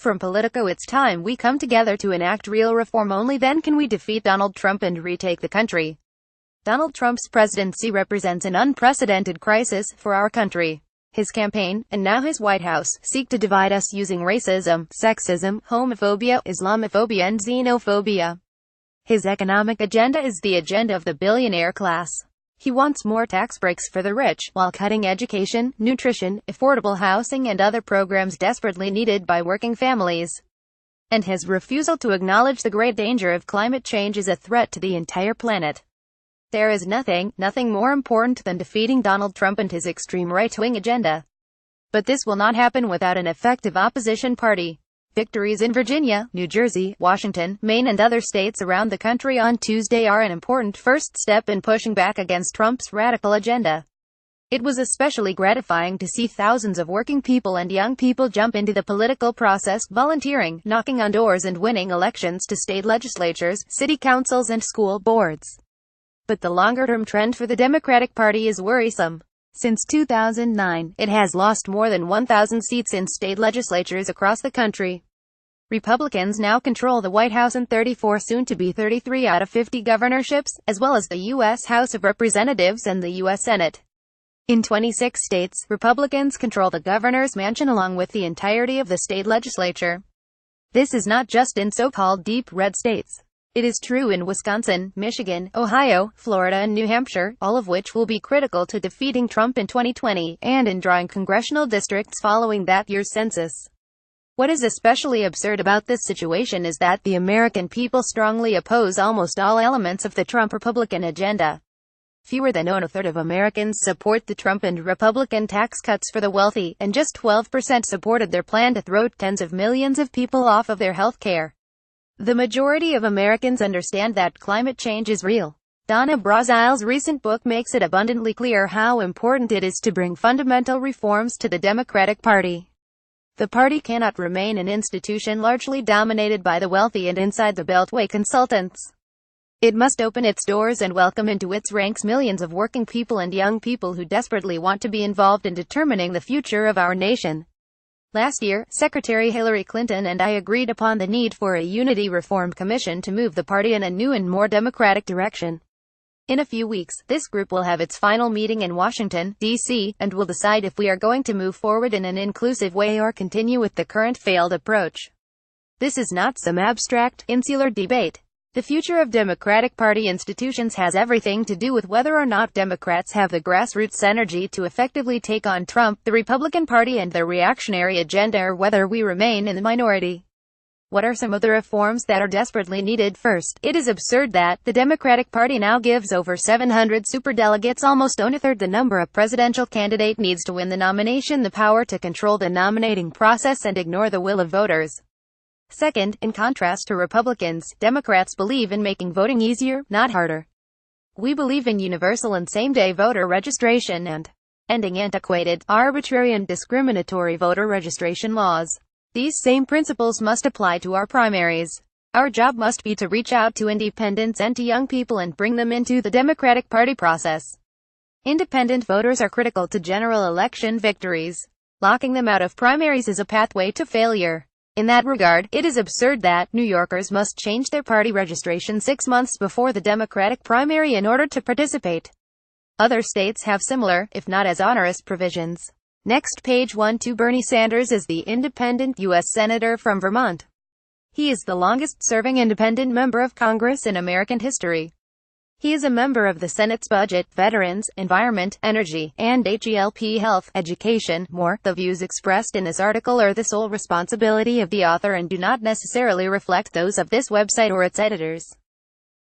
From Politico, it's time we come together to enact real reform. Only then can we defeat Donald Trump and retake the country. Donald Trump's presidency represents an unprecedented crisis for our country. His campaign, and now his White House, seek to divide us using racism, sexism, homophobia, Islamophobia and xenophobia. His economic agenda is the agenda of the billionaire class. He wants more tax breaks for the rich, while cutting education, nutrition, affordable housing and other programs desperately needed by working families. And his refusal to acknowledge the great danger of climate change is a threat to the entire planet. There is nothing more important than defeating Donald Trump and his extreme right-wing agenda. But this will not happen without an effective opposition party. Victories in Virginia, New Jersey, Washington, Maine and other states around the country on Tuesday are an important first step in pushing back against Trump's radical agenda. It was especially gratifying to see thousands of working people and young people jump into the political process, volunteering, knocking on doors and winning elections to state legislatures, city councils and school boards. But the longer-term trend for the Democratic Party is worrisome. Since 2009, it has lost more than 1,000 seats in state legislatures across the country. Republicans now control the White House and 34, soon to be 33 out of 50 governorships, as well as the U.S. House of Representatives and the U.S. Senate. In 26 states, Republicans control the governor's mansion along with the entirety of the state legislature. This is not just in so-called deep red states. It is true in Wisconsin, Michigan, Ohio, Florida and New Hampshire, all of which will be critical to defeating Trump in 2020, and in drawing congressional districts following that year's census. What is especially absurd about this situation is that the American people strongly oppose almost all elements of the Trump Republican agenda. Fewer than a third of Americans support the Trump and Republican tax cuts for the wealthy, and just 12% supported their plan to throw tens of millions of people off of their health care. The majority of Americans understand that climate change is real. Donna Brazil's recent book makes it abundantly clear how important it is to bring fundamental reforms to the Democratic Party. The party cannot remain an institution largely dominated by the wealthy and inside the Beltway consultants. It must open its doors and welcome into its ranks millions of working people and young people who desperately want to be involved in determining the future of our nation. Last year, Secretary Hillary Clinton and I agreed upon the need for a Unity Reform Commission to move the party in a new and more democratic direction. In a few weeks, this group will have its final meeting in Washington, D.C., and will decide if we are going to move forward in an inclusive way or continue with the current failed approach. This is not some abstract, insular debate. The future of Democratic Party institutions has everything to do with whether or not Democrats have the grassroots energy to effectively take on Trump, the Republican Party and their reactionary agenda, or whether we remain in the minority. What are some of the reforms that are desperately needed? First, it is absurd that the Democratic Party now gives over 700 superdelegates, almost a third the number a presidential candidate needs to win the nomination, the power to control the nominating process and ignore the will of voters. Second, in contrast to Republicans, Democrats believe in making voting easier, not harder. We believe in universal and same-day voter registration and ending antiquated, arbitrary and discriminatory voter registration laws. These same principles must apply to our primaries. Our job must be to reach out to independents and to young people and bring them into the Democratic Party process. Independent voters are critical to general election victories. Locking them out of primaries is a pathway to failure. In that regard, it is absurd that New Yorkers must change their party registration 6 months before the Democratic primary in order to participate. Other states have similar, if not as onerous, provisions. Next, page 1-2. Bernie Sanders is the independent U.S. Senator from Vermont. He is the longest-serving independent member of Congress in American history. He is a member of the Senate's Budget, Veterans, Environment, Energy, and HELP Health, Education. More, the views expressed in this article are the sole responsibility of the author and do not necessarily reflect those of this website or its editors.